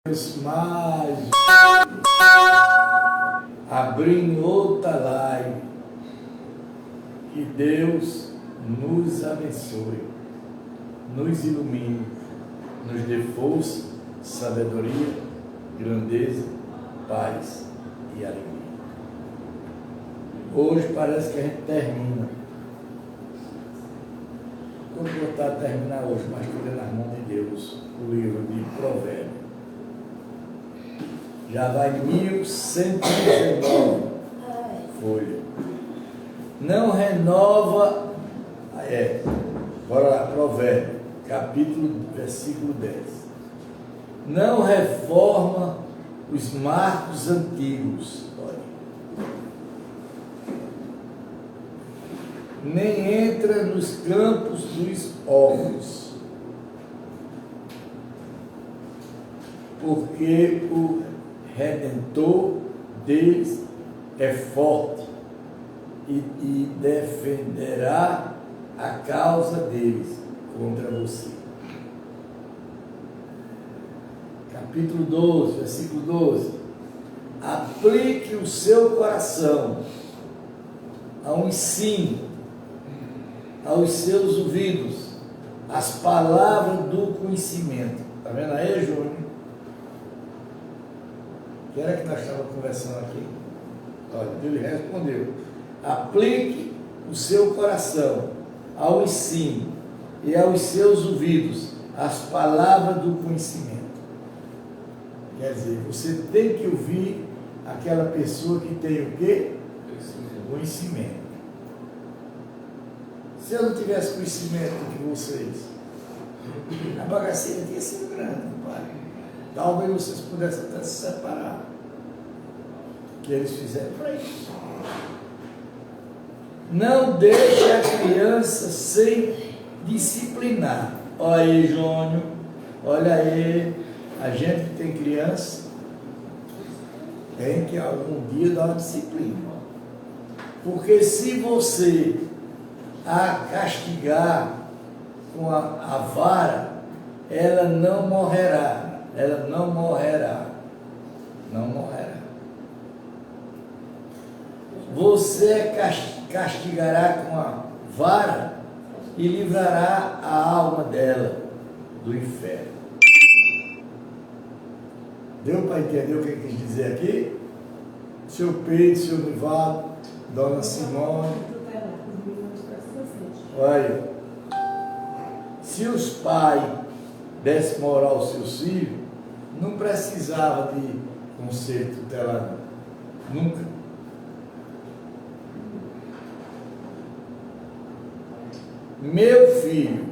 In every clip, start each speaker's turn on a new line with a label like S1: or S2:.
S1: Mais abrindo outra live. Que Deus nos abençoe, nos ilumine, nos dê força, sabedoria, grandeza, paz e alegria. Hoje parece que a gente termina. Vou botar a terminar hoje, mas tudo é nas mãos de Deus. O livro de Provérbios. Já vai 1119 folha. Não renova. Bora lá, Provérbio, capítulo, versículo 10. Não reforma os marcos antigos. Olha. Nem entra nos campos dos ovos. Porque o Redentor deles é forte e defenderá a causa deles contra você. Capítulo 12, versículo 12. Aplique o seu coração ao ensino, aos seus ouvidos, as palavras do conhecimento. Está vendo aí, Júnior? Que era que nós estávamos conversando aqui? Olha, ele respondeu: aplique o seu coração ao ensino e aos seus ouvidos as palavras do conhecimento. Quer dizer, você tem que ouvir aquela pessoa que tem o quê? Conhecimento. Se eu não tivesse conhecimento de vocês, a bagaceira tinha sido grande, pai. Talvez vocês pudessem até se separar. Que eles fizeram para isso. Não deixe a criança sem disciplinar. Olha aí, Jônio. Olha aí. A gente que tem criança tem que algum dia dar uma disciplina. Porque se você a castigar com a vara, ela não morrerá. Ela não morrerá. Não morrerá. Você castigará com a vara e livrará a alma dela do inferno. Deu para entender o que ele quis dizer aqui? Seu Pedro, seu Nivaldo, Dona Simone. Olha, se os pais dessem moral aos seus filhos, não precisava de conserto tutelar, nunca. Meu filho,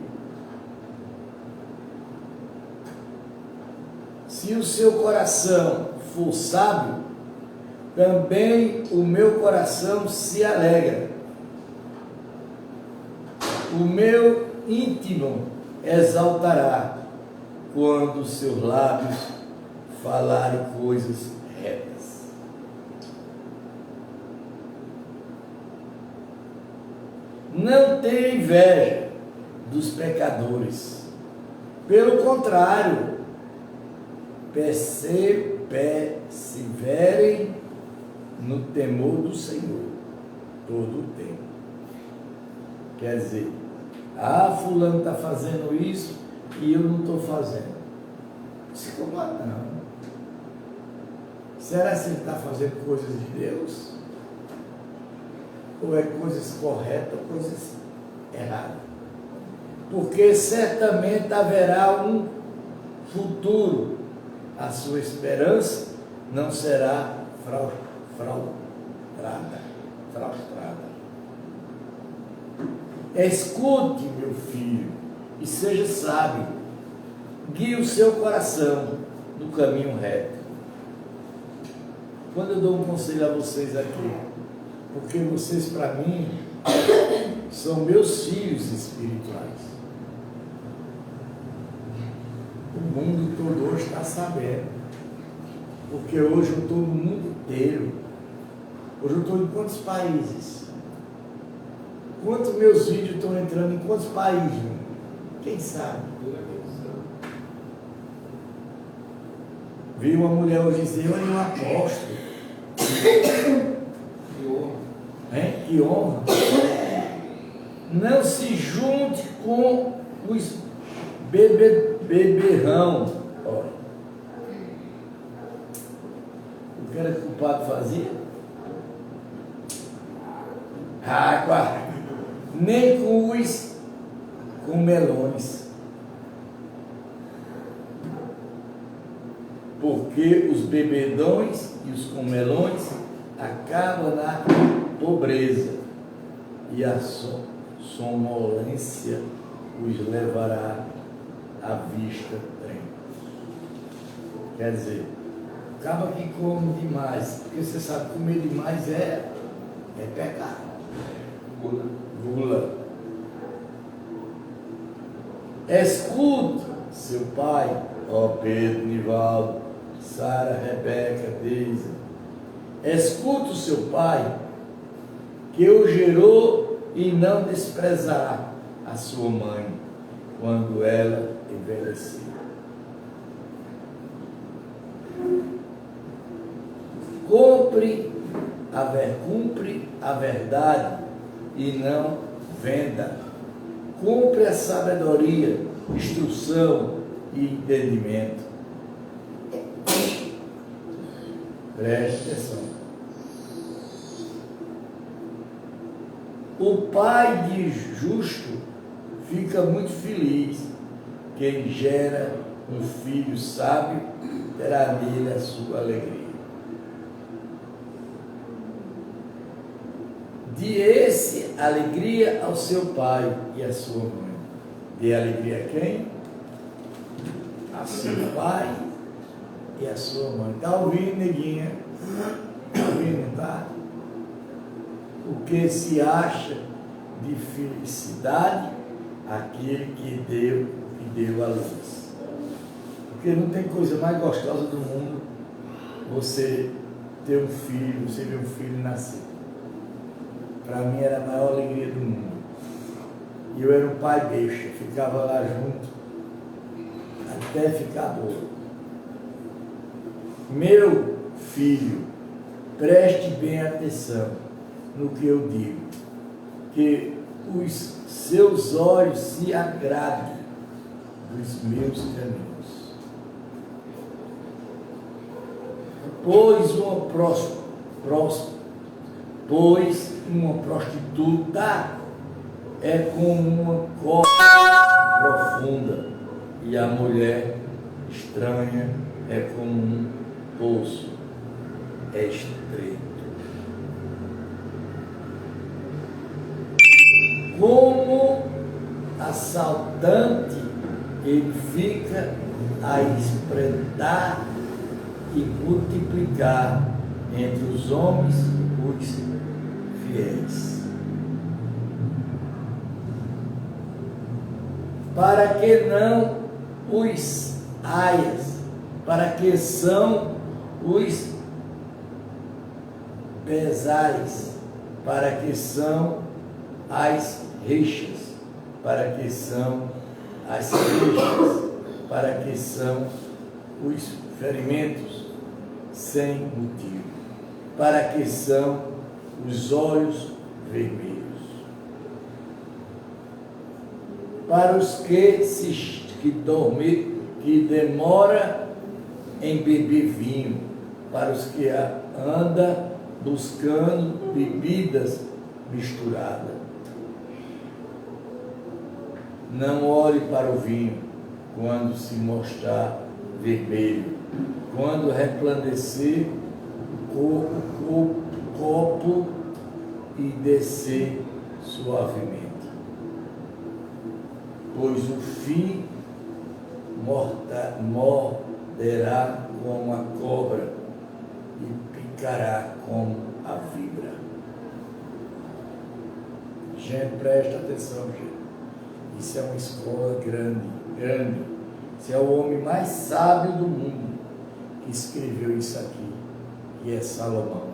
S1: se o seu coração for sábio, também o meu coração se alegra. O meu íntimo exaltará quando os seus lábios falarem coisas retas. Não tenha inveja dos pecadores. Pelo contrário, perseverem no temor do Senhor todo o tempo. Quer dizer, fulano está fazendo isso e eu não estou fazendo. Se incomoda não. Será que ele está fazendo coisas de Deus? Ou é coisas corretas ou coisas erradas? Porque certamente haverá um futuro. A sua esperança não será frustrada. Escute, meu filho, e seja sábio. Guie o seu coração no caminho reto. Quando eu dou um conselho a vocês aqui, porque vocês, para mim, são meus filhos espirituais. O mundo todo hoje está sabendo. Porque hoje eu estou no mundo inteiro. Hoje eu estou em quantos países? Quantos meus vídeos estão entrando em quantos países? Quem sabe? Vi uma mulher hoje dizer, olha, um apóstolo.
S2: Que honra.
S1: Hein? Que honra. Não se junte com os beberrão. Olha. O que era que o padre fazia? Água. Nem com os melões. Porque os bebedões e os comelões acabam na pobreza e a sonolência os levará à vista trem. Quer dizer, acaba que come demais, porque você sabe, comer demais é pecado. Gula. Escuta seu pai, ó Pedro, Nivaldo, Sara, Rebeca, Deise. Escuta o seu pai, que o gerou e não desprezará a sua mãe, quando ela envelhecer. Cumpre a verdade e não venda. Cumpre a sabedoria, instrução e entendimento. Preste atenção. O pai de justo fica muito feliz. Quem gera um filho sábio terá nele a sua alegria. Dê-se alegria ao seu pai e à sua mãe. Dê alegria a quem? A seu pai e a sua mãe. Está ouvindo, neguinha? Está ouvindo, tá? O que se acha de felicidade? Aquele que deu a luz. Porque não tem coisa mais gostosa do mundo você ter um filho, você ver um filho nascer. Para mim era a maior alegria do mundo. E eu era um pai beixa, ficava lá junto até ficar boa. Meu filho, preste bem atenção no que eu digo, que os seus olhos se agradem dos meus caminhos. Pois uma prostituta é como uma cova profunda, e a mulher estranha é como um poço estreito. Como assaltante, ele fica a espreitar e multiplicar entre os homens os fiéis. Para que não os aias, para que são os pesares, para que são as rixas, para que são as queixas, para que são os ferimentos sem motivo, para que são os olhos vermelhos, para os que demora em beber vinho, para os que anda buscando bebidas misturadas. Não olhe para o vinho quando se mostrar vermelho, quando resplandecer o copo e descer suavemente. Pois o fim morderá como a cobra e picará como a víbora. Gente, presta atenção, gente. Isso é uma escola grande, grande. Esse é o homem mais sábio do mundo que escreveu isso aqui, que é Salomão.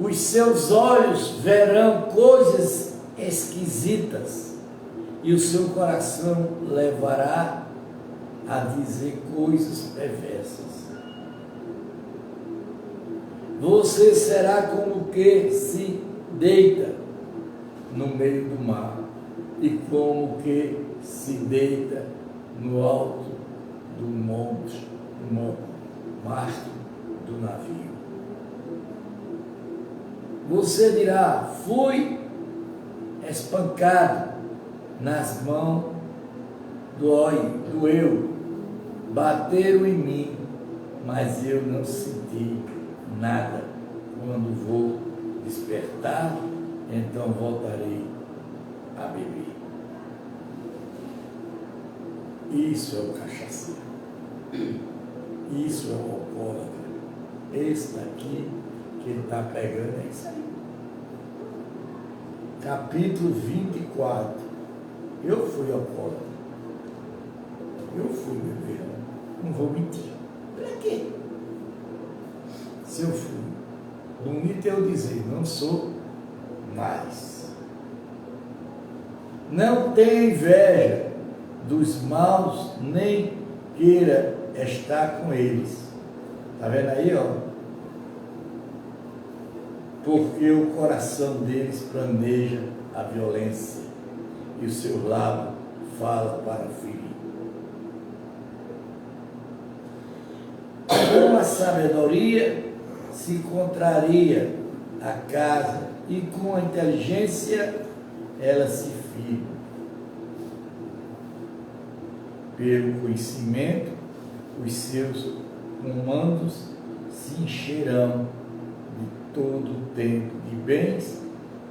S1: Os seus olhos verão coisas esquisitas e o seu coração levará a dizer coisas perversas. Você será como que se deita no meio do mar e como que se deita no alto do monte, no mastro do navio. Você dirá: fui espancado nas mãos doeu, bateram em mim, mas eu não senti nada. Quando vou despertar, então voltarei a beber. Isso é o cachaceiro. Isso é o alcoólatra. Esse daqui que ele está pegando é isso aí. Capítulo 24. Eu fui alcoólatra. Eu fui beber. Não vou mentir. Para quê? Se eu fui, bonito é eu dizer, não sou mais. Não tenha inveja dos maus, nem queira estar com eles. Está vendo aí, ó? Porque o coração deles planeja a violência e o seu lábio fala para ferir. Com a sabedoria se encontraria a casa e com a inteligência ela se firma. Pelo conhecimento, os seus comandos se encherão de todo o tempo de bens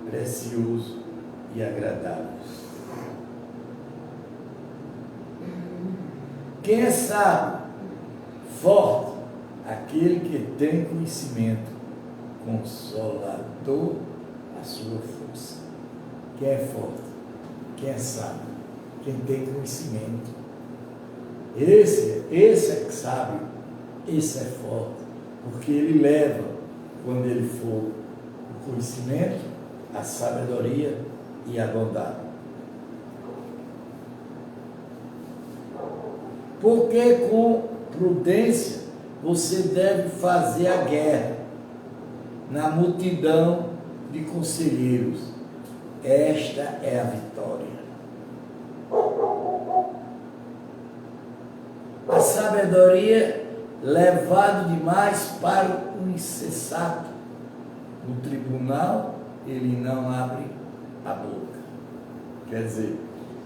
S1: preciosos e agradáveis. Quem é sábio, forte, aquele que tem conhecimento, consolador a sua força. Quem é forte, quem é sábio, quem tem conhecimento. Esse é que sabe, esse é forte, porque ele leva, quando ele for, o conhecimento, a sabedoria e a bondade. Porque com prudência você deve fazer a guerra na multidão de conselheiros. Esta é a vitória. A sabedoria levado demais para o insensato. No tribunal ele não abre a boca. Quer dizer,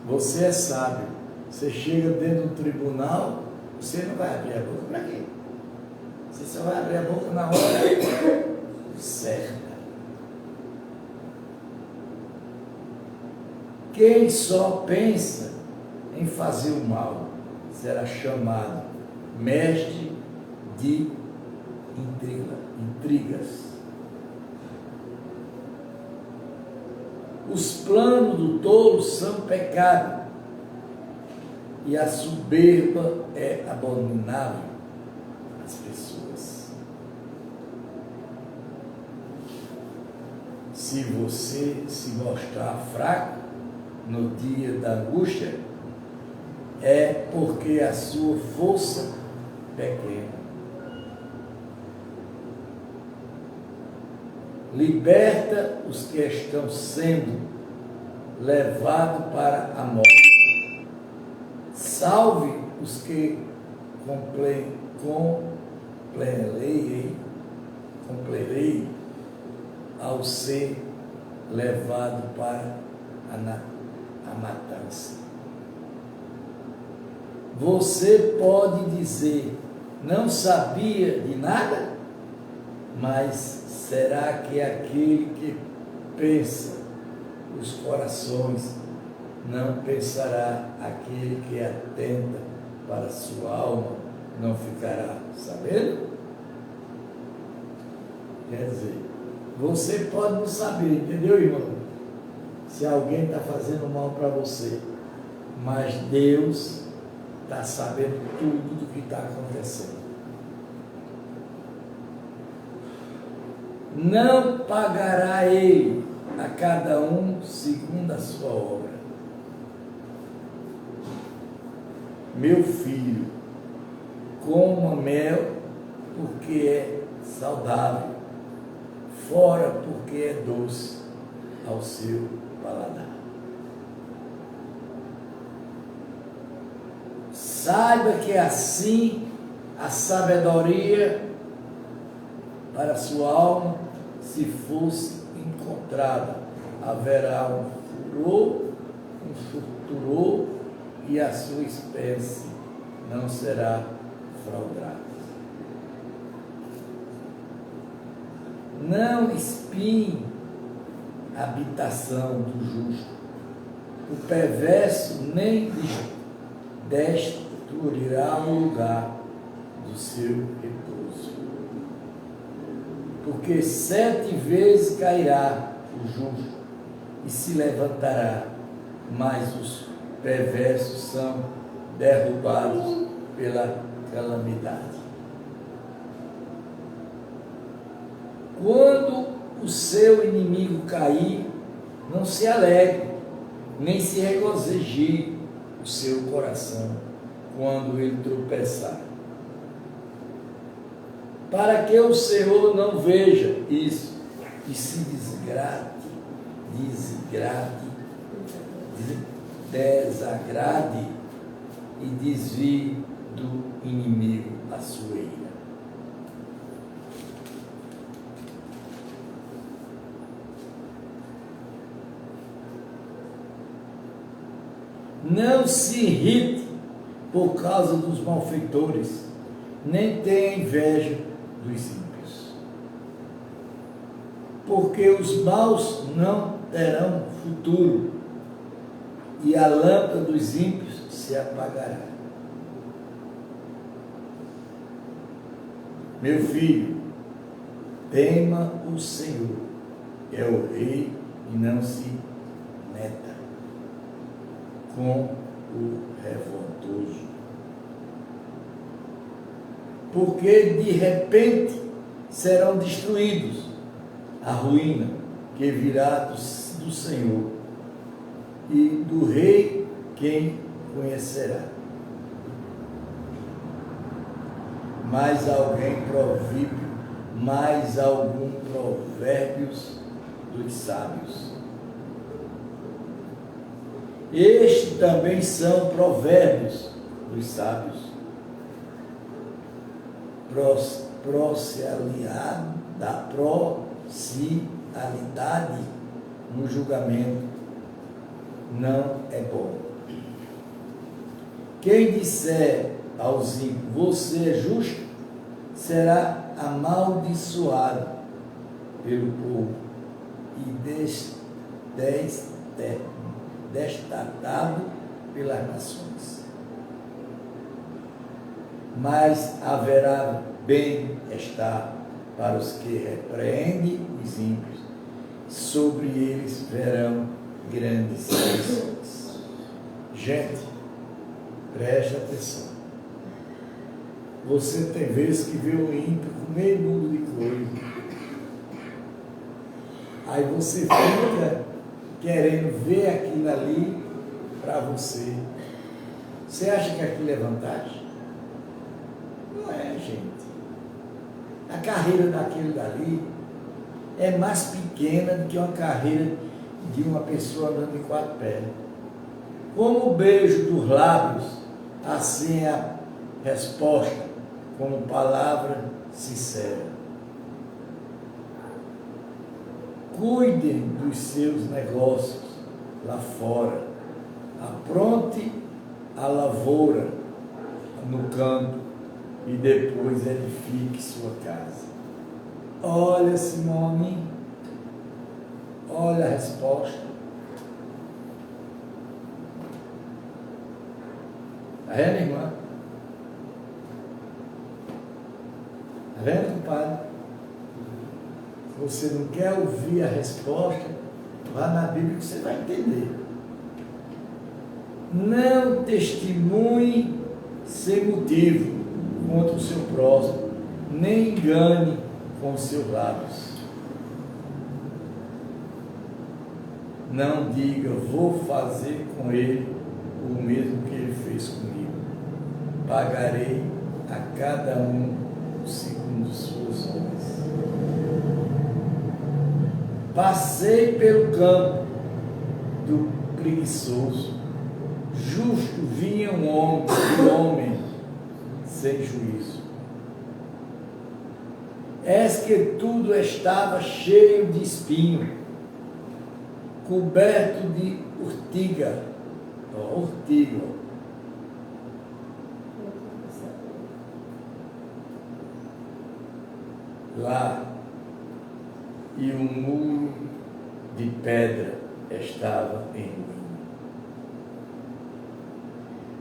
S1: você é sábio. Você chega dentro do tribunal, você não vai abrir a boca para quê? Você só vai abrir a boca na hora certa. Quem só pensa em fazer o mal será chamado mestre de intrigas. Os planos do tolo são pecado, e a soberba é abominável às pessoas. Se você se mostrar fraco no dia da angústia, é porque a sua força é pequena. Liberta os que estão sendo levados para a morte. Salve os que completem ao ser levado para a matança. Você pode dizer, não sabia de nada? Mas será que aquele que pensa os corações não pensará, aquele que atenta para a sua alma não ficará sabendo? Quer dizer, você pode não saber, entendeu, irmão? Se alguém está fazendo mal para você, mas Deus está sabendo tudo do que está acontecendo. Não pagará ele a cada um segundo a sua obra. meu filho, coma mel, porque é saudável, fora, porque é doce ao seu paladar. Saiba que assim a sabedoria para a sua alma, se fosse encontrada, haverá um furor, e a sua espécie não será fraudada. Não espie a habitação do justo, o perverso nem destruirá o lugar do seu repouso. Porque 7 vezes cairá o justo e se levantará, mas os perversos são derrubados pela calamidade. Quando o seu inimigo cair, não se alegre, nem se regozije o seu coração quando ele tropeçar. Para que o Senhor não veja isso e se desagrade e desvie do inimigo a sua ira. Não se irrite por causa dos malfeitores, nem tenha inveja dos ímpios, porque os maus não terão futuro, e a lâmpada dos ímpios se apagará. Meu filho, tema o Senhor, é o Rei, e não se meta com o revoltoso, porque de repente serão destruídos, a ruína que virá do Senhor, e do Rei quem conhecerá. Mais algum provérbios dos sábios. Estes também são provérbios dos sábios. Procialidade no julgamento não é bom. Quem disser aos ímpios, você é justo, será amaldiçoado pelo povo e destatado pelas nações. Mas haverá bem-estar para os que repreendem os ímpios, sobre eles verão grandes bênçãos. Gente, preste atenção. Você tem vezes que vê o ímpio com meio mundo de coisa. Aí você fica querendo ver aquilo ali para você. Você acha que aquilo é vantagem? Não é, gente. A carreira daquele dali é mais pequena do que uma carreira de uma pessoa andando em 4 pés. Como o beijo dos lábios, assim é a resposta, como palavra sincera. Cuidem dos seus negócios lá fora. Apronte a lavoura no campo e depois edifique sua casa. Olha, Simone, olha a resposta. Está vendo, irmã? Está vendo, compadre? Se você não quer ouvir a resposta, vá na Bíblia que você vai entender. Não testemunhe sem motivo contra o seu próximo, nem engane com os seus lábios. Não diga, vou fazer com ele o mesmo que ele fez comigo. pagarei a cada um segundo suas obras. Passei pelo campo do preguiçoso, justo vinha um homem sem juízo. Eis que tudo estava cheio de espinho, coberto de urtiga. Lá, e um muro de pedra estava em ruína.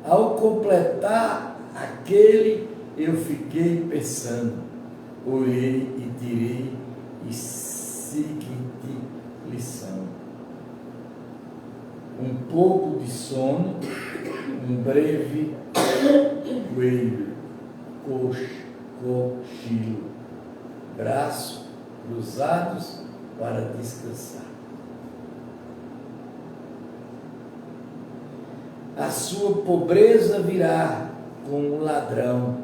S1: Ao completar aquele, eu fiquei pensando, olhei e tirei a seguinte lição: um pouco de sono, um breve cochilo, braços cruzados para descansar. A sua pobreza virá como um ladrão,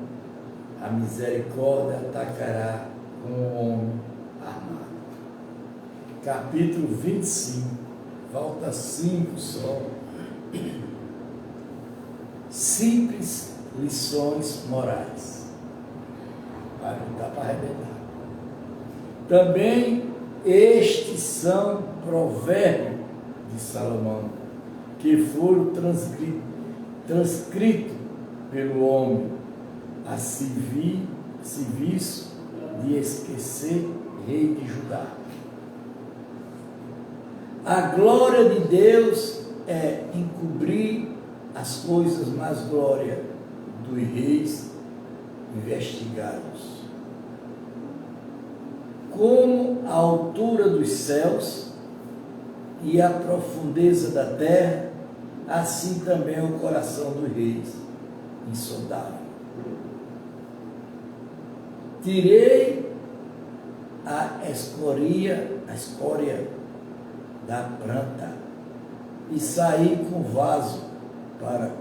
S1: a misericórdia atacará como um homem armado. Capítulo 25, falta 5 só. Simples lições morais. Vai dar para arrebentar. Também estes são provérbios de Salomão, que foram transcritos pelo homem, a serviço de esquecer rei de Judá. A glória de Deus é encobrir as coisas mais glórias dos reis investigados. Como a altura dos céus e a profundeza da terra, assim também é o coração dos reis, insondável. Tirei a escória da planta e saí com o vaso para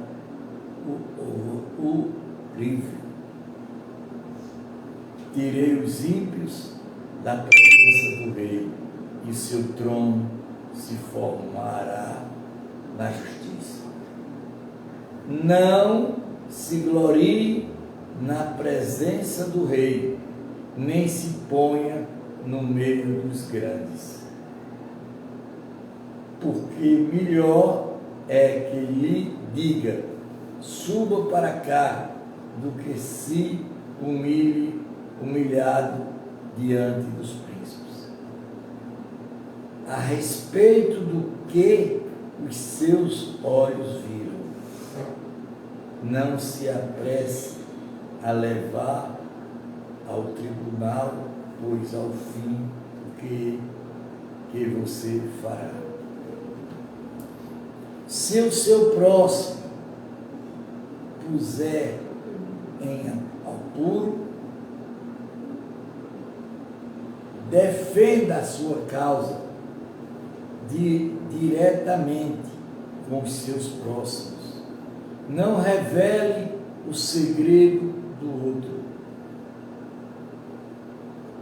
S1: o livre. Tirei os ímpios da presença do rei, e seu trono se formará na justiça. Não se glorie na presença do rei, nem se ponha no meio dos grandes. Porque melhor é que lhe diga, suba para cá, do que se humilhado diante dos príncipes. A respeito do que os seus olhos viram, não se apresse a levar ao tribunal, pois ao fim o que você fará. Se o seu próximo puser em apuro, defenda a sua causa diretamente com os seus próximos. Não revele o segredo do outro.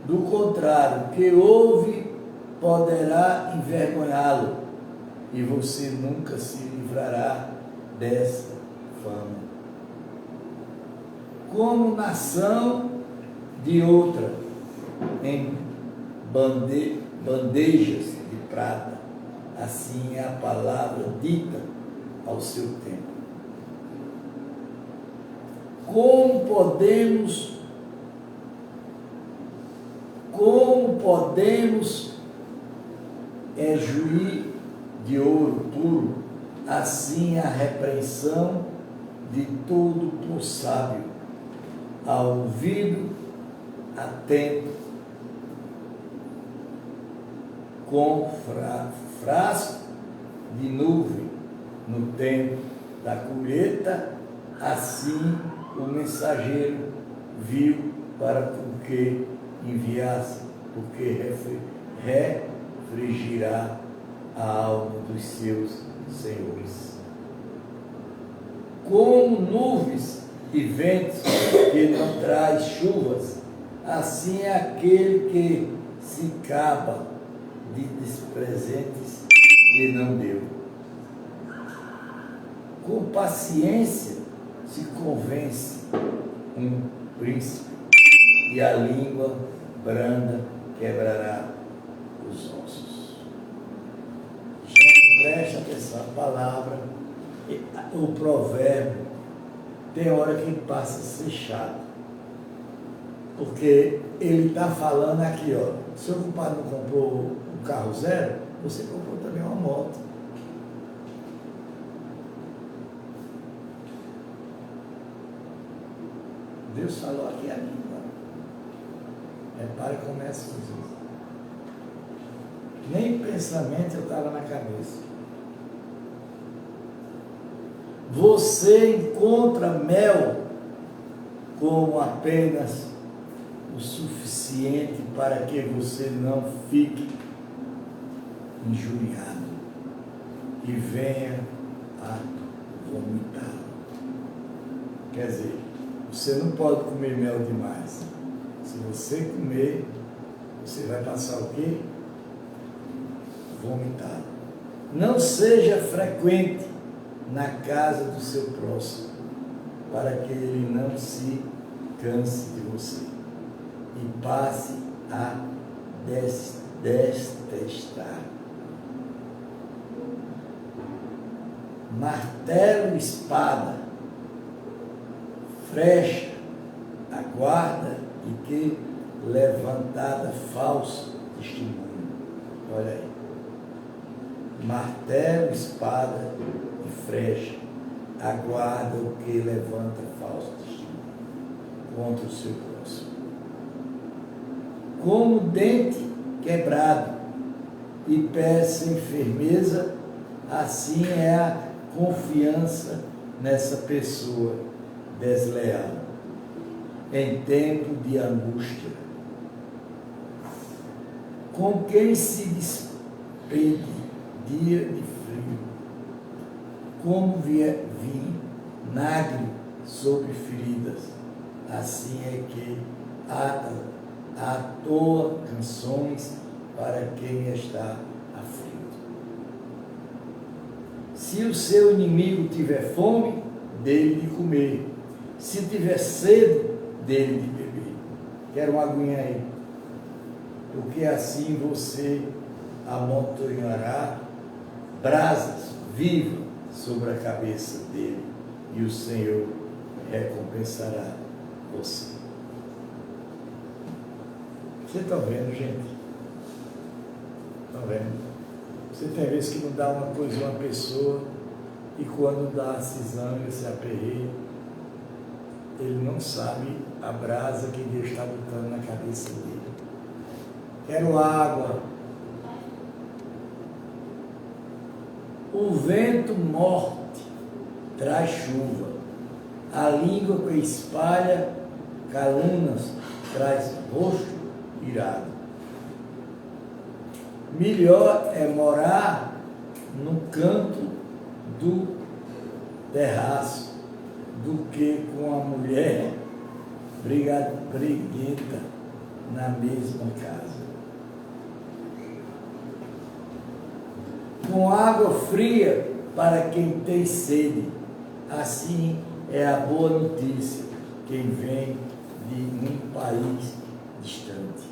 S1: Do contrário, o que ouve poderá envergonhá-lo, e você nunca se livrará dessa fama. Como nação de outra, em bandejas de prata, assim é a palavra dita ao seu tempo. Como podemos juir de ouro puro, assim a repreensão de todo o sábio, ao ouvido atento, com frasco de nuvem no tempo da colheita, assim o mensageiro viu para com que enviasse, porque refrigirá a alma dos seus senhores. Como nuvens e ventos que não traz chuvas, assim é aquele que se acaba de presentes que não deu. Com paciência se convence um príncipe, e a língua branda quebrará os ossos. Gente, preste atenção, a palavra, o provérbio, tem hora que passa a ser chato. Porque ele está falando aqui, ó, se o compadre não comprou um carro zero, você comprou também uma moto. Deus falou aqui a mim, repare como é as coisas. Nem pensamento eu estava na cabeça. Você encontra mel como apenas o suficiente para que você não fique injuriado e venha a vomitar. Quer dizer, você não pode comer mel demais. Se você comer, você vai passar o quê? Vomitar. Não seja frequente na casa do seu próximo, para que ele não se canse de você e passe a detestar. Martelo, espada, flecha, aguarda e que levantada falso testemunho. Olha aí. Martelo, espada e flecha, aguarda o que levanta falso testemunho contra o seu próximo. Como dente quebrado e pé sem firmeza, assim é a confiança nessa pessoa desleal em tempo de angústia. Com quem se despede dia de frio, como vinagre sobre feridas, assim é que atoa canções para quem está aflito. Se o seu inimigo tiver fome, dele de comer. Se tiver sede, dele de beber. Quero uma aguinha aí. Porque assim você amontoará brasas vivas sobre a cabeça dele, e o Senhor recompensará você. Você está vendo, gente? Está vendo? Você tem vezes que não dá uma coisa a uma pessoa, e quando dá a cisanga, se aperreia, ele não sabe a brasa que Deus está botando na cabeça dele. Quero água. O vento morte traz chuva. A língua que espalha calúnias traz rosto irado. Melhor é morar no canto do terraço do que com a mulher briguenta na mesma casa. Com água fria para quem tem sede, assim é a boa notícia quem vem de um país distante.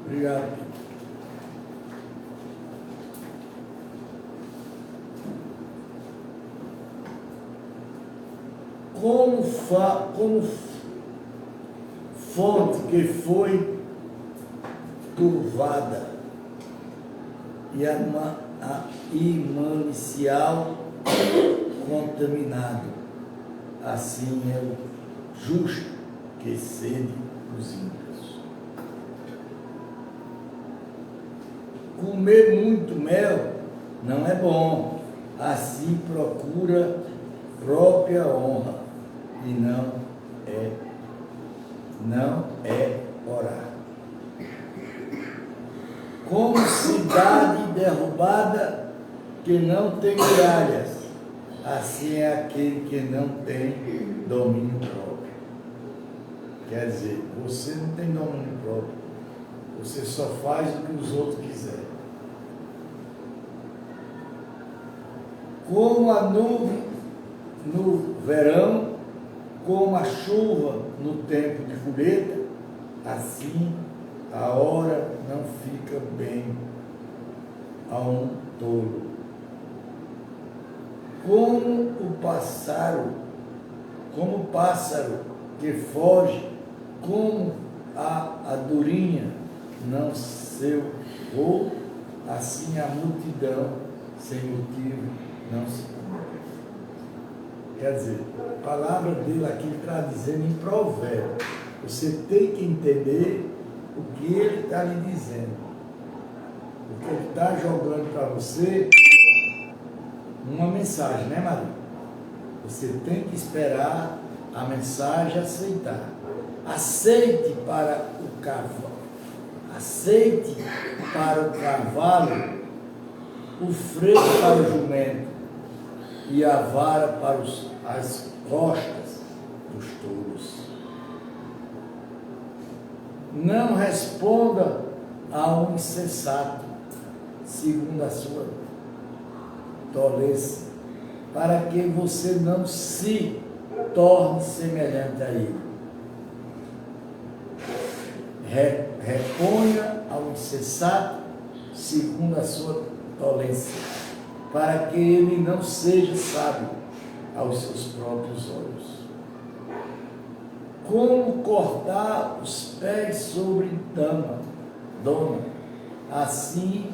S1: Obrigado. Como fonte que foi turvada e manancial contaminado, assim é o justo que cede os ímpios. Comer muito mel não é bom, assim procura própria honra e não é orar. Como cidade derrubada que não tem muralhas. Assim é aquele que não tem domínio próprio. Quer dizer, você não tem domínio próprio. Você só faz o que os outros quiserem. Como a nuvem no verão, como a chuva no tempo de colheita, assim a hora não fica bem a um tolo. Como o pássaro que foge, como a andorinha não seu voo, assim a multidão sem motivo não se cumpre. Quer dizer, a palavra dele aqui está dizendo em provérbio. Você tem que entender o que ele está lhe dizendo. Porque ele está jogando para você uma mensagem, né, Maria? Você tem que esperar a mensagem aceitar. Aceite para o cavalo. Aceite para o cavalo o freio para o jumento e a vara para as costas dos touros. Não responda ao insensato, segundo a sua tolice, para que você não se torne semelhante a ele. Reponha ao insensato, segundo a sua tolice, para que ele não seja sábio aos seus próprios olhos. Como cortar os pés sobre dona, assim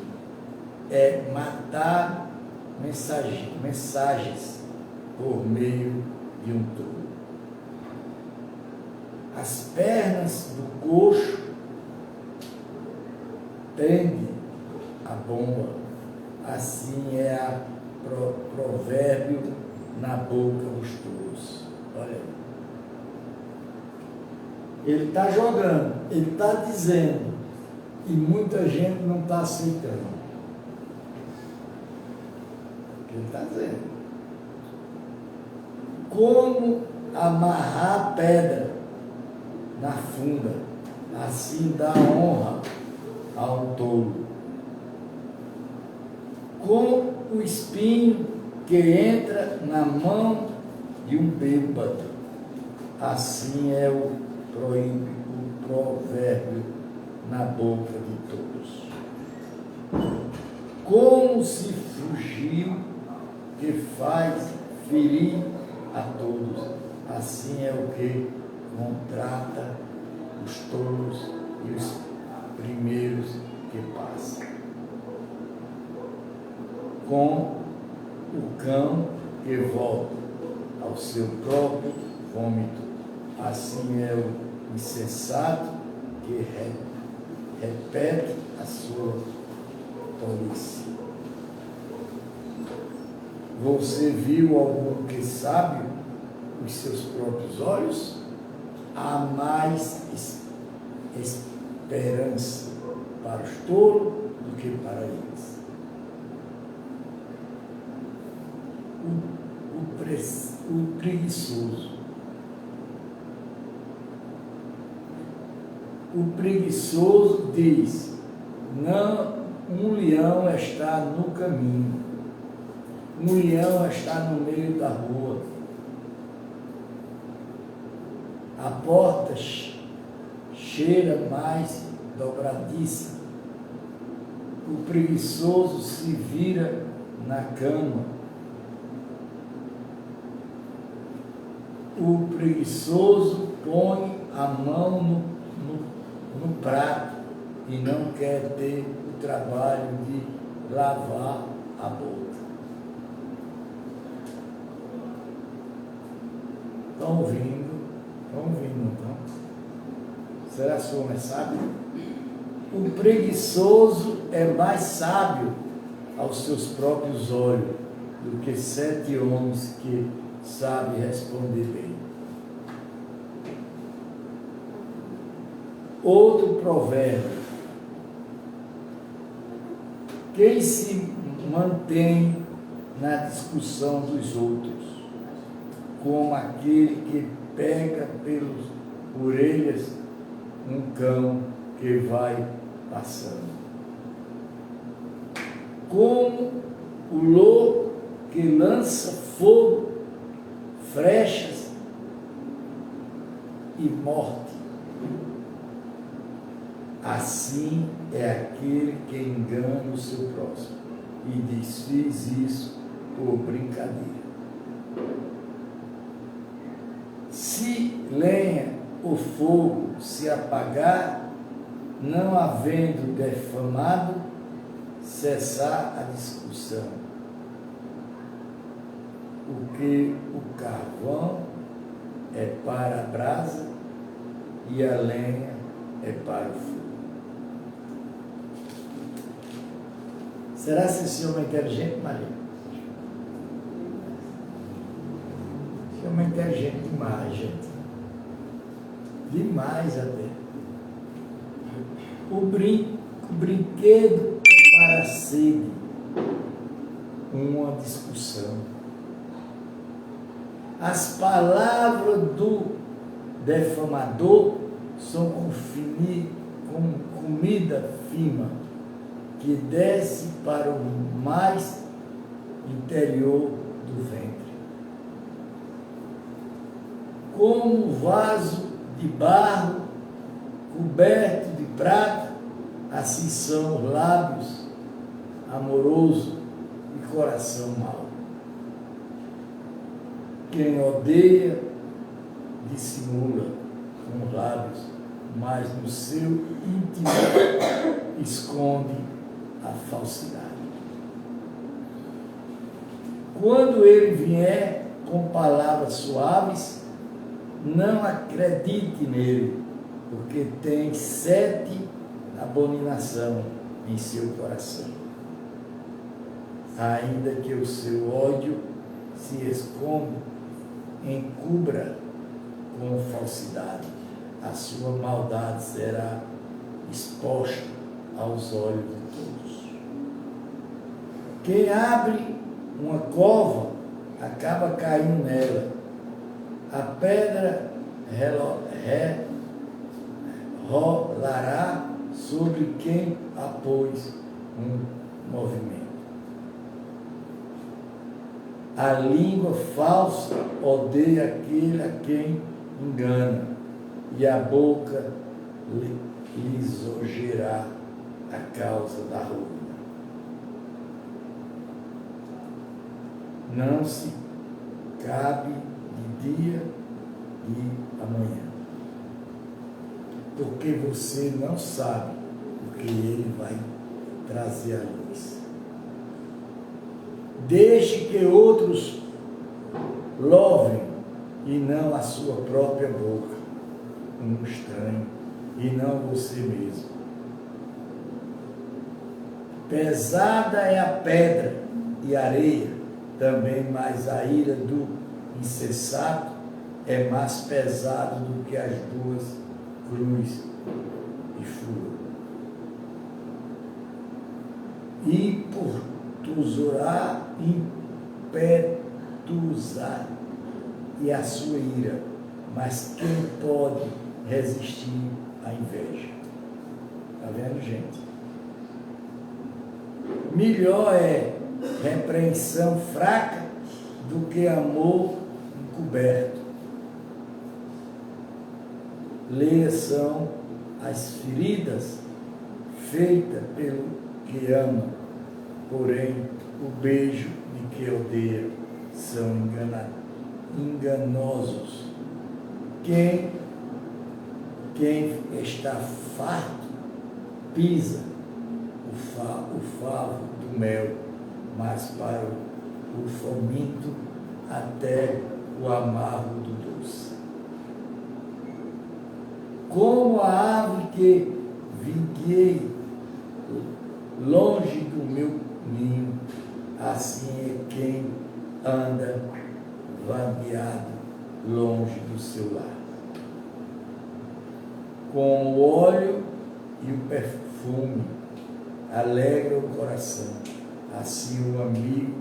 S1: é matar mensagens por meio de um tolo. As pernas do coxo tendem a bomba, assim é a provérbio na boca dos tolos. Olha aí. Ele está jogando, ele está dizendo, e muita gente não está aceitando. Ele está dizendo. Como amarrar pedra na funda, assim dá honra ao tolo. Como o espinho que entra na mão de um bêbado, assim é o provérbio na boca de todos. Como se fugiu que faz ferir a todos, assim é o que contrata os tolos e os primeiros que passam. Com o cão que volta ao seu próprio vômito, assim é o insensato que repete a sua tolice. Você viu algum que sabe os seus próprios olhos? Há mais esperança para os tolos do que para eles. O preguiçoso. O preguiçoso diz: não, um leão está no caminho, um leão está no meio da rua, a porta cheira mais dobradiça, o preguiçoso se vira na cama, o preguiçoso põe a mão no prato e não quer ter o trabalho de lavar a boca. Estão ouvindo então? Será que o senhor é sábio? O preguiçoso é mais sábio aos seus próprios olhos do que 7 homens que sabem responder bem. Outro provérbio: Quem se mantém na discussão dos outros, como aquele que pega pelas orelhas um cão que vai passando. Como o louco que lança fogo, flechas e morte. Assim é aquele que engana o seu próximo e diz: fiz isso por brincadeira. Se lenha ou fogo se apagar, não havendo defamado, cessar a discussão. Porque o carvão é para a brasa e a lenha é para o fogo. Será que esse homem é inteligente, Maria? Esse homem é inteligente demais, gente. Demais até. O brinquedo para a sede, uma discussão. As palavras do defamador são como comida fina, que desce para o mais interior do ventre. Como vaso de barro coberto de prata, assim são os lábios amorosos e coração mau. Quem odeia, dissimula com os lábios, mas no seu íntimo esconde a falsidade. Quando ele vier com palavras suaves, não acredite nele, porque tem 7 abominações em seu coração. Ainda que o seu ódio se esconda, encubra com falsidade, a sua maldade será exposta aos olhos de todos. Quem abre uma cova acaba caindo nela. A pedra rolará sobre quem apôs um movimento. A língua falsa odeia aquele a quem engana, e a boca lisonjeará a causa da ruína. Não se cabe de dia e amanhã, porque você não sabe o que ele vai trazer à luz. Deixe que outros louvem e não a sua própria boca, um estranho, e não você mesmo. Pesada é a pedra e a areia, também, mas a ira do insensato é mais pesada do que as 2 cruzes de furo. E por tusurar, impetuosar e a sua ira, mas quem pode resistir à inveja? Está vendo, gente? Melhor é repreensão fraca do que amor encoberto. Leia são as feridas feitas pelo que ama, porém o beijo de que odeia são enganosos. Quem está farto pisa o favo do mel, mas para o faminto até o amargo do doce. Como a ave que viguei longe do meu ninho, assim é quem anda vagueado longe do seu lar. Com o óleo e o perfume alegra o coração. Assim o amigo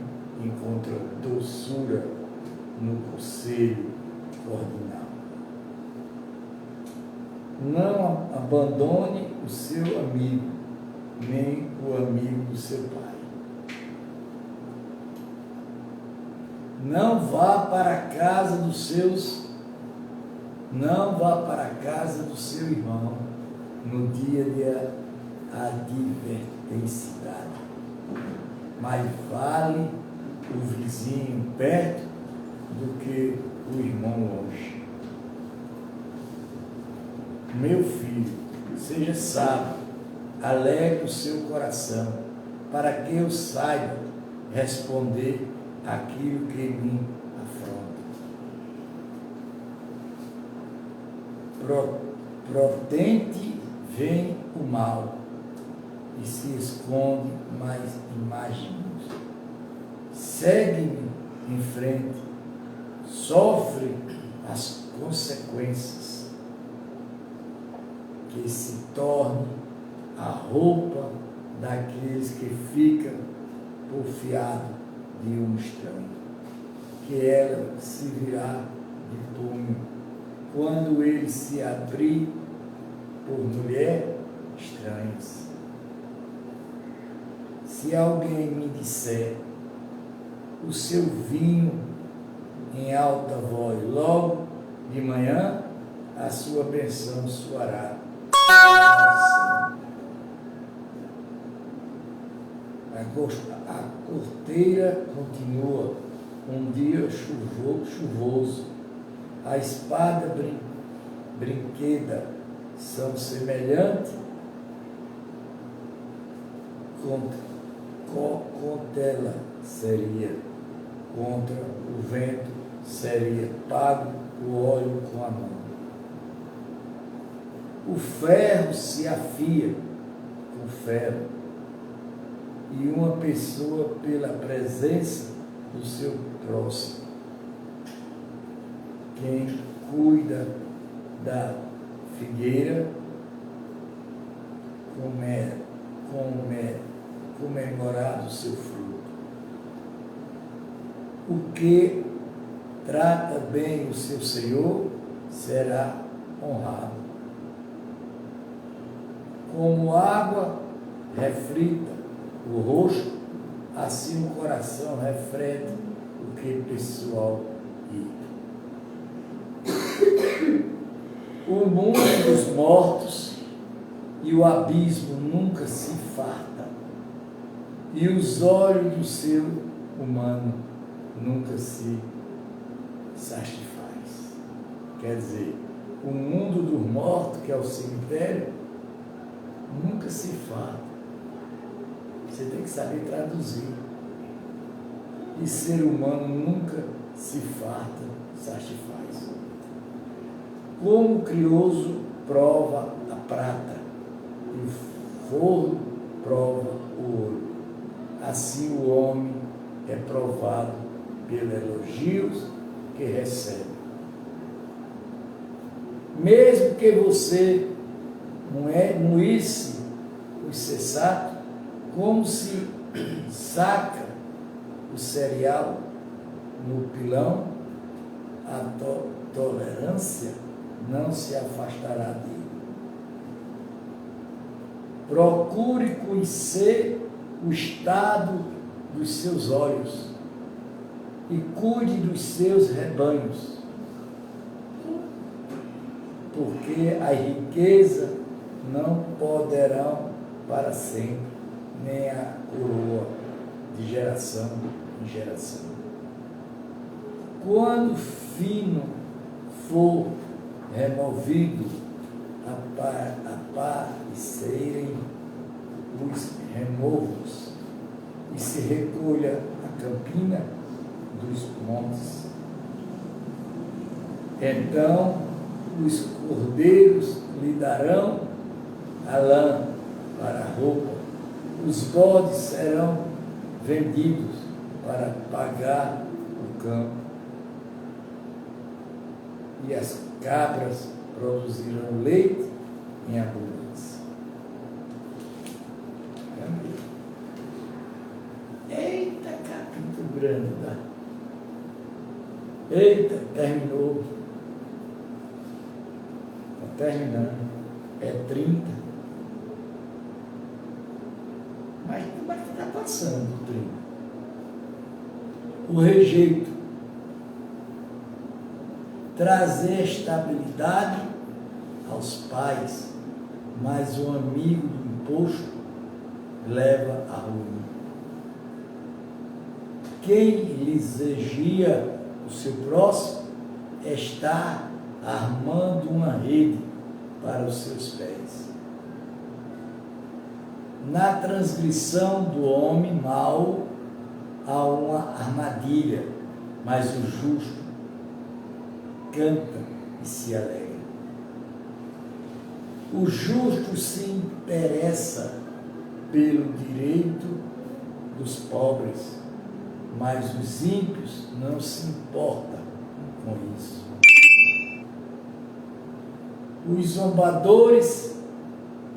S1: encontra doçura no conselho ordinal. Não abandone o seu amigo, nem o amigo do seu pai. Não vá para a casa do seu irmão no dia de adversidade. Mais vale o vizinho perto do que o irmão longe. Meu filho, seja sábio, alegre o seu coração, para que eu saiba responder aquilo que me afronta. Protente vem o mal e se esconde mais imagens. Segue-me em frente, sofre as consequências, que se torne a roupa daqueles que ficam porfiados de um estranho, que ela se virá de punho quando ele se abrir por mulher estranhas. Se alguém me disser o seu vinho em alta voz, logo de manhã a sua bênção soará. A corteira continua, um dia chuvoso, a espada brinqueda são semelhantes contra ela seria, contra o vento seria pago o óleo com a mão. O ferro se afia com ferro, e uma pessoa pela presença do seu próximo. Quem cuida da figueira comemorado o seu fruto. O que trata bem o seu Senhor será honrado. Como água refrita o rosto, assim o coração reflete o que pessoal irrita. O mundo dos mortos e o abismo nunca se fartam, e os olhos do ser humano nunca se satisfaz. Quer dizer, o mundo dos mortos, que é o cemitério, nunca se farta. Você tem que saber traduzir. E ser humano nunca se farta, satisfaz. Como o crioso prova a prata, e o forno prova o ouro, assim o homem é provado pelos elogios que recebe. Mesmo que você moísse o sensato, como se saca o cereal no pilão, a tolerância não se afastará dele. Procure conhecer o estado dos seus olhos e cuide dos seus rebanhos, porque a riqueza não poderão para sempre, nem a coroa de geração em geração. Quando fino for removido, aparecerem os removos e se recolha a campina dos montes. Então os cordeiros lhe darão a lã para a roupa, os bodes serão vendidos para pagar o campo, e as cabras produzirão leite em abundância. Eita, terminou. Está terminando. É 30. Mas está passando o 30. O rejeito. Trazer estabilidade aos pais, mas o amigo do imposto leva à ruína. Quem lhes exigia o seu próximo está armando uma rede para os seus pés. Na transgressão do homem mau há uma armadilha, mas o justo canta e se alegra. O justo se interessa pelo direito dos pobres, mas os ímpios não se importam com isso. Os zombadores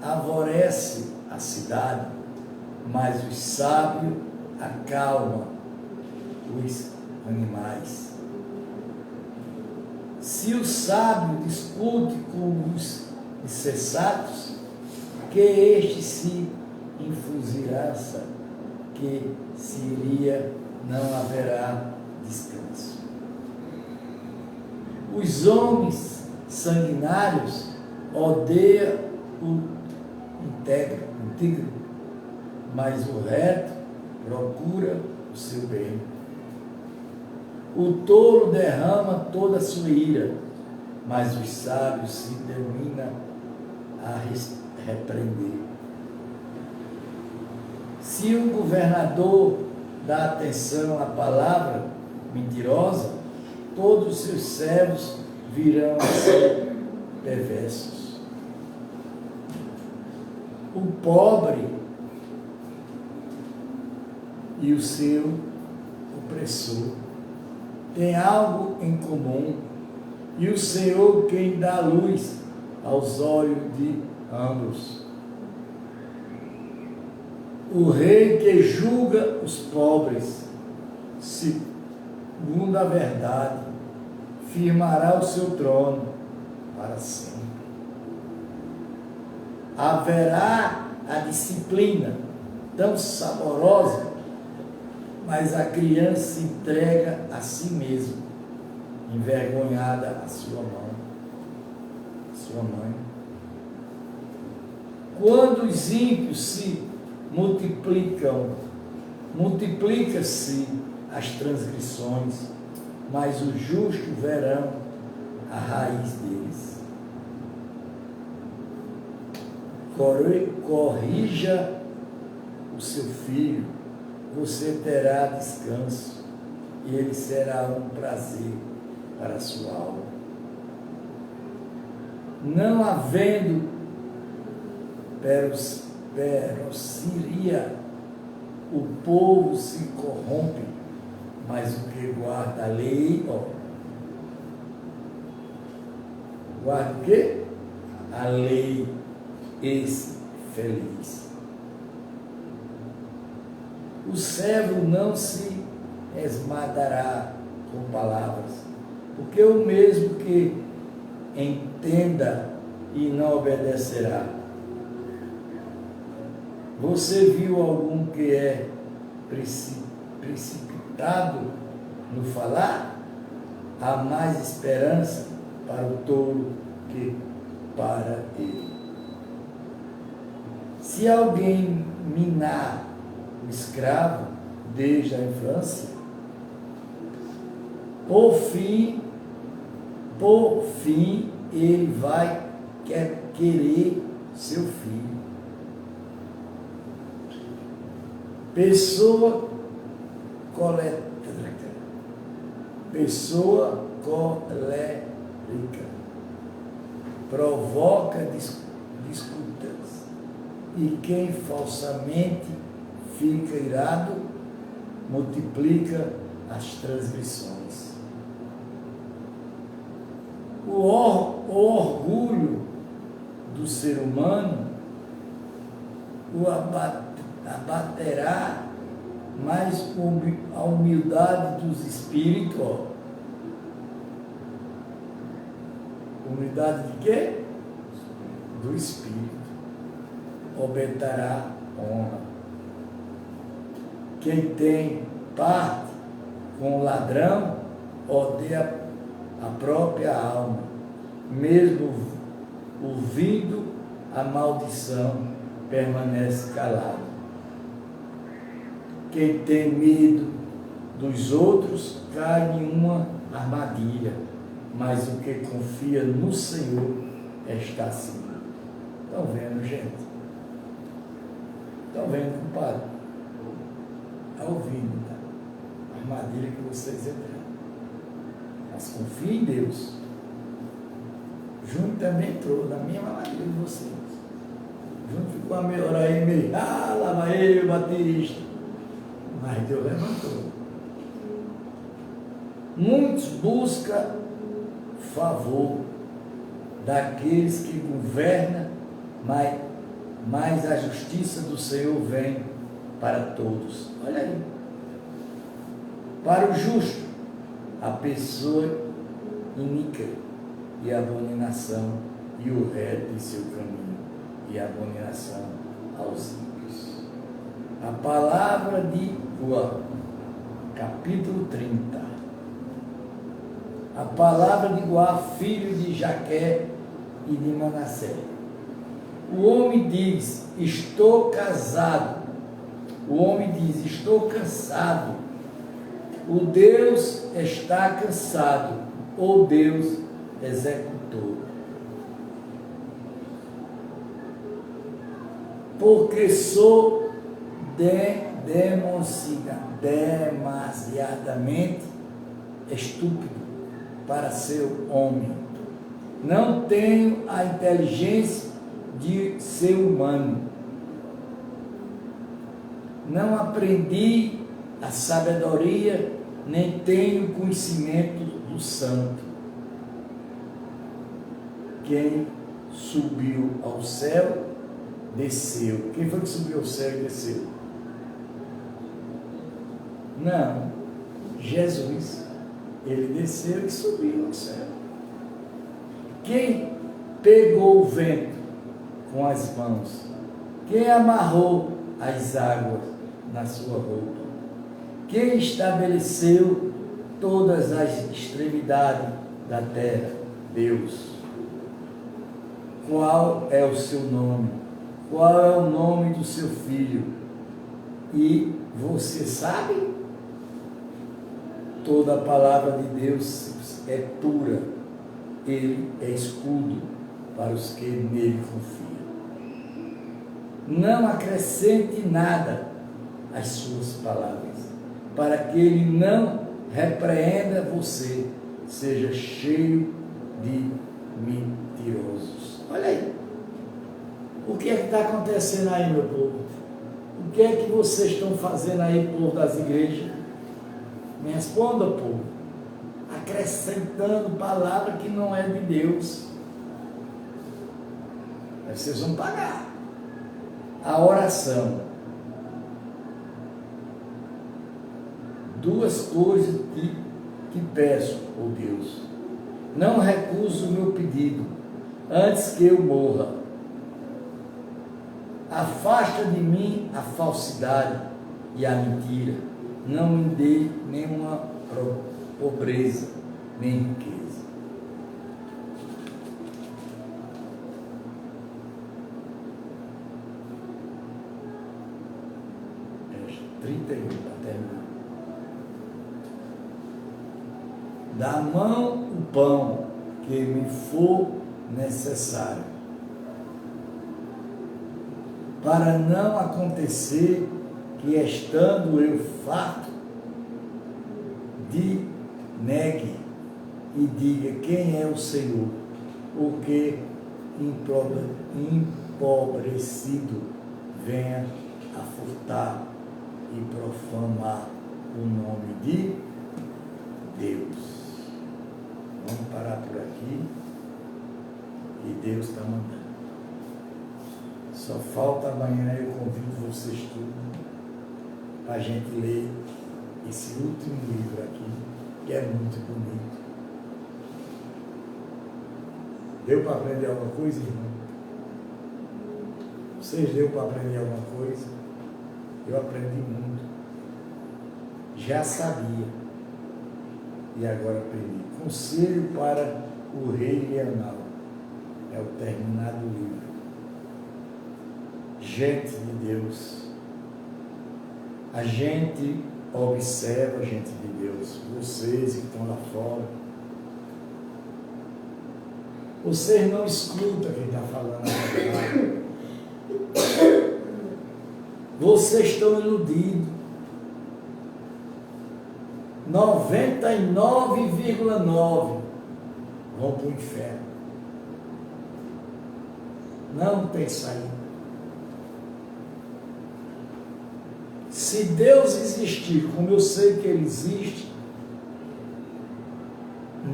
S1: favorecem a cidade, mas os sábios acalmam os animais. Se o sábio discute com os insensatos, que este se infuziraça, que se iria, não haverá descanso. Os homens sanguinários odeiam o íntegro, mas o reto procura o seu bem. O tolo derrama toda a sua ira, mas os sábios se determinam a repreender. Se um governador dá atenção à palavra mentirosa, todos os seus servos virão a ser perversos. O pobre e o seu opressor têm algo em comum, e o Senhor quem dá luz aos olhos de ambos. O rei que julga os pobres, segundo a verdade, firmará o seu trono para sempre. Haverá a disciplina tão saborosa, mas a criança se entrega a si mesma, envergonhada a sua mãe. Quando os ímpios se multiplica-se as transgressões, mas os justos verão a raiz deles. Corrija o seu filho, você terá descanso, e ele será um prazer para a sua alma. Não havendo perosseria, o povo se corrompe, mas o que guarda a lei, guarda o quê? A lei, esse feliz. O servo não se esmagará com palavras, porque o mesmo que entenda e não obedecerá. Você viu algum que é precipitado no falar? Há mais esperança para o tolo que para ele. Se alguém minar o escravo desde a infância, por fim ele vai querer seu filho. Pessoa colérica provoca disputas, e quem falsamente fica irado multiplica as transgressões. O orgulho do ser humano o abaterá, mas a humildade dos espíritos Unidade de quê? Do Espírito. Obterá honra. Quem tem parte com o ladrão odeia a própria alma, mesmo ouvindo a maldição, permanece calado. Quem tem medo dos outros cai em uma armadilha, mas o que confia no Senhor está seguro. Estão vendo, gente? Estão vendo, compadre? Está ouvindo, tá? A armadilha que vocês entraram. Mas confia em Deus. Júnior também entrou na mesma armadilha de vocês. Júnior ficou a meia hora aí, meio, lá vai ele, o Batista. Mas Deus levantou. Muitos buscam favor daqueles que governam, mas a justiça do Senhor vem para todos. Olha aí. Para o justo, a pessoa iníqua e abominação, e o reto em seu caminho, e abominação aos ímpios. A palavra de João, capítulo 30. A palavra de Joá, filho de Jaqué e de Manassés. O homem diz, estou casado. O homem diz, estou cansado. O Deus está cansado. O Deus executou. Porque sou demasiadamente estúpido para ser homem. Não tenho a inteligência de ser humano. Não aprendi a sabedoria, nem tenho conhecimento do santo. Quem subiu ao céu, desceu. Quem foi que subiu ao céu e desceu? Não, Jesus. Ele desceu e subiu ao céu. Quem pegou o vento com as mãos? Quem amarrou as águas na sua roupa? Quem estabeleceu todas as extremidades da terra? Deus. Qual é o seu nome? Qual é o nome do seu filho? E você sabe? Toda a palavra de Deus é pura. Ele é escudo para os que nele confiam. Não acrescente nada às suas palavras, para que ele não repreenda você, seja cheio de mentirosos. Olha aí. O que é que está acontecendo aí, meu povo? O que é que vocês estão fazendo aí, povo das igrejas? Me responda, povo. Acrescentando palavra que não é de Deus. Aí vocês vão pagar. A oração. Duas coisas que peço, ó Deus. Não recuso o meu pedido, antes que eu morra. Afasta de mim a falsidade e a mentira. Não me dê nenhuma pobreza, nem riqueza. É 31 para terminar. Da mão o pão que me for necessário, para não acontecer que, estando eu farto, negue e diga quem é o Senhor, porque empobrecido venha a furtar e profanar o nome de Deus. Vamos parar por aqui, e Deus está mandando. Só falta amanhã, eu convido vocês todos para a gente ler esse último livro aqui, que é muito bonito. Deu para aprender alguma coisa, irmão? Vocês deu para aprender alguma coisa? Eu aprendi muito. Já sabia. E agora aprendi. Conselho para o rei Leonel. É o terminado livro. Gente de Deus. A gente observa, gente de Deus. Vocês que estão lá fora. Vocês não escutam quem está falando. Vocês estão iludidos. 99,9% vão para o inferno. Não tem saída. Se Deus existir, como eu sei que Ele existe,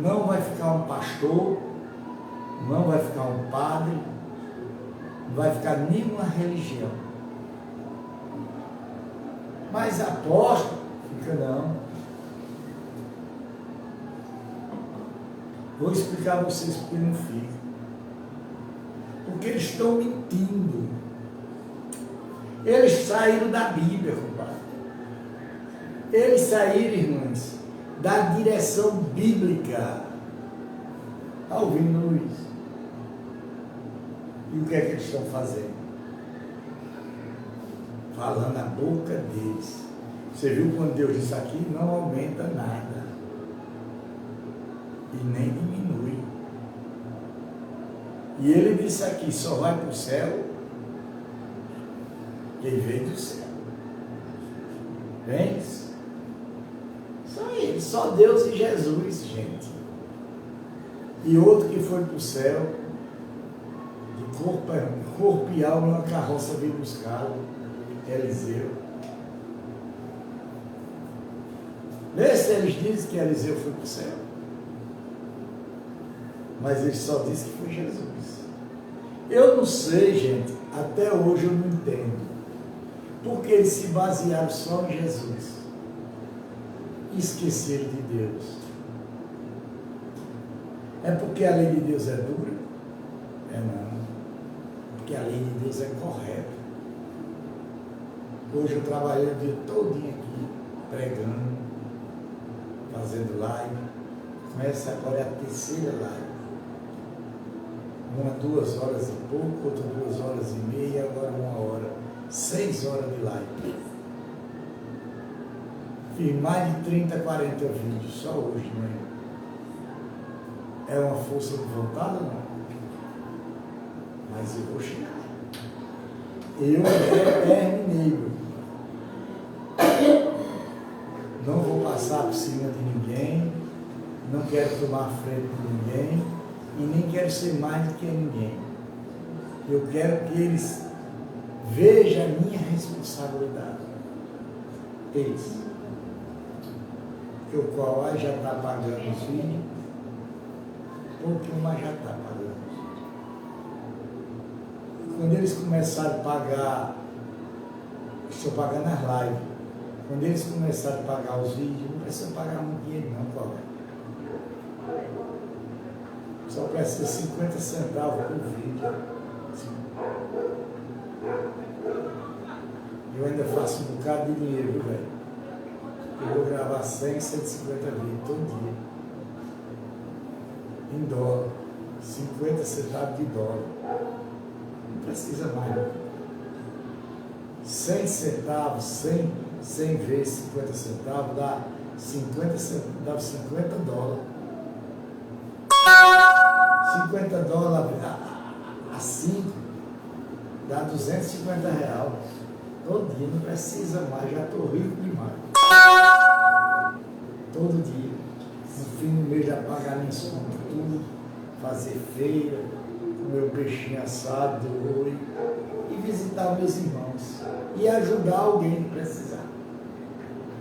S1: não vai ficar um pastor, não vai ficar um padre, não vai ficar nenhuma religião. Mas apóstolo, fica não. Vou explicar a vocês porque não fica. Porque eles estão mentindo. Eles saíram da Bíblia, compadre. Eles saíram, irmãos, da direção bíblica. Está ouvindo, Luiz? E o que é que eles estão fazendo? Falando a boca deles. Você viu quando Deus disse aqui? Não aumenta nada. E nem diminui. E Ele disse aqui, só vai para o céu quem veio do céu. Vem? Só Ele, só Deus e Jesus, gente. E outro que foi para o céu, de corpo e alma, uma carroça veio buscá-lo, Eliseu. Vê se eles dizem que Eliseu foi para o céu. Mas ele só disse que foi Jesus. Eu não sei, gente, até hoje eu não entendo. Porque eles se basearam só em Jesus. E esqueceram de Deus. É porque a lei de Deus é dura? É não. Porque a lei de Deus é correta. Hoje eu trabalhei o dia todinho aqui, pregando, fazendo live. Começa agora a terceira live. Uma 2 horas e pouco, outra 2 horas e meia, agora 1 hora. 6 horas de live. Fiz mais de 30, 40 vídeos só hoje de manhã. É uma força de vontade ou não? Mas eu vou chegar. Eu terminei. Não vou passar por cima de ninguém. Não quero tomar a frente de ninguém. E nem quero ser mais do que ninguém. Eu quero que eles vejam a minha responsabilidade. Eles. Que o qual já está pagando os vídeos, porque o mais já está pagando. Quando eles começarem a pagar, estou pagando as lives, quando eles começarem a pagar os vídeos, não precisa pagar muito dinheiro não, colega. Só precisa 50 centavos por vídeo. Eu ainda faço um bocado de dinheiro, viu, velho? Eu vou gravar 100, 150 vídeos todo dia. Em dólar. 50 centavos de dólar. Não precisa mais. Não. 100 centavos, 100 vezes 50 centavos, dá 50 dólares. 50 dólares a 5 dá 250 reais. Todo dia, não precisa mais, já estou rico demais. Todo dia. No fim do mês já pagar minhas contas tudo, fazer feira, comer o peixinho assado do oi e visitar meus irmãos. E ajudar alguém que precisar.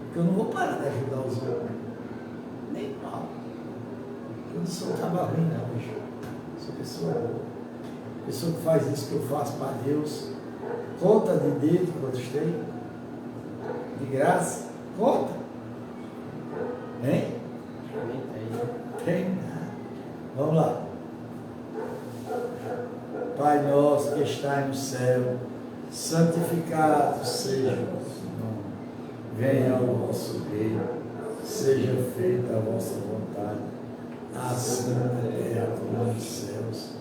S1: Porque eu não vou parar de ajudar os outros. Nem pau. Eu não sou cabarrinho não, bicho. Sou pessoa boa. Pessoa que faz isso que eu faço para Deus. Conta de dedo quantos tem? De graça? Conta. Hein? Tem nada. Vamos lá. Pai nosso que está no céu, santificado seja o vosso nome. Venha o vosso reino, seja feita a vossa vontade, assim na terra como nos céus.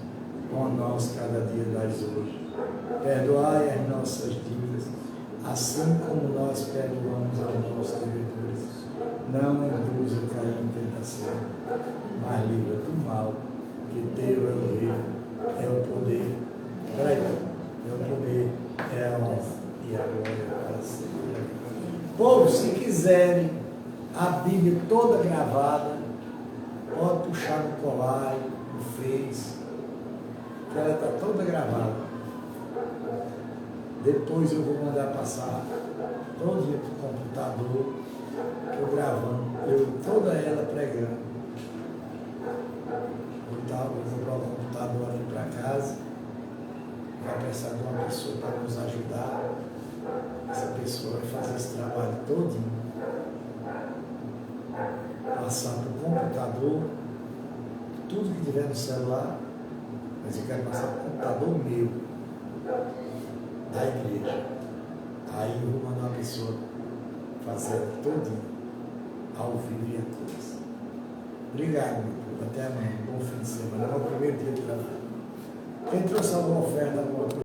S1: Com nós cada dia das hoje. Perdoai as nossas dívidas, assim como nós perdoamos aos nossos devedores. Não induz a cair em tentação, mas livra do mal, que teu é o reino, é o poder, é o poder, é a honra e a glória para sempre. Povo, se quiserem a Bíblia toda gravada, pode puxar no colar, no Face, que ela está toda gravada. Depois eu vou mandar passar todo dia para o computador, eu gravando, toda ela pregando. Vou comprar o computador ali para casa, vai precisar de uma pessoa para nos ajudar. Essa pessoa vai fazer esse trabalho todinho. Passar para o computador, tudo que tiver no celular, mas eu quero passar para o computador meu, da igreja. Aí eu vou mandar uma pessoa fazer todinho, ao vivo e a todos. Obrigado, meu povo. Até amanhã. Bom fim de semana. É o primeiro dia de trabalho. Quem trouxe alguma oferta, alguma coisa?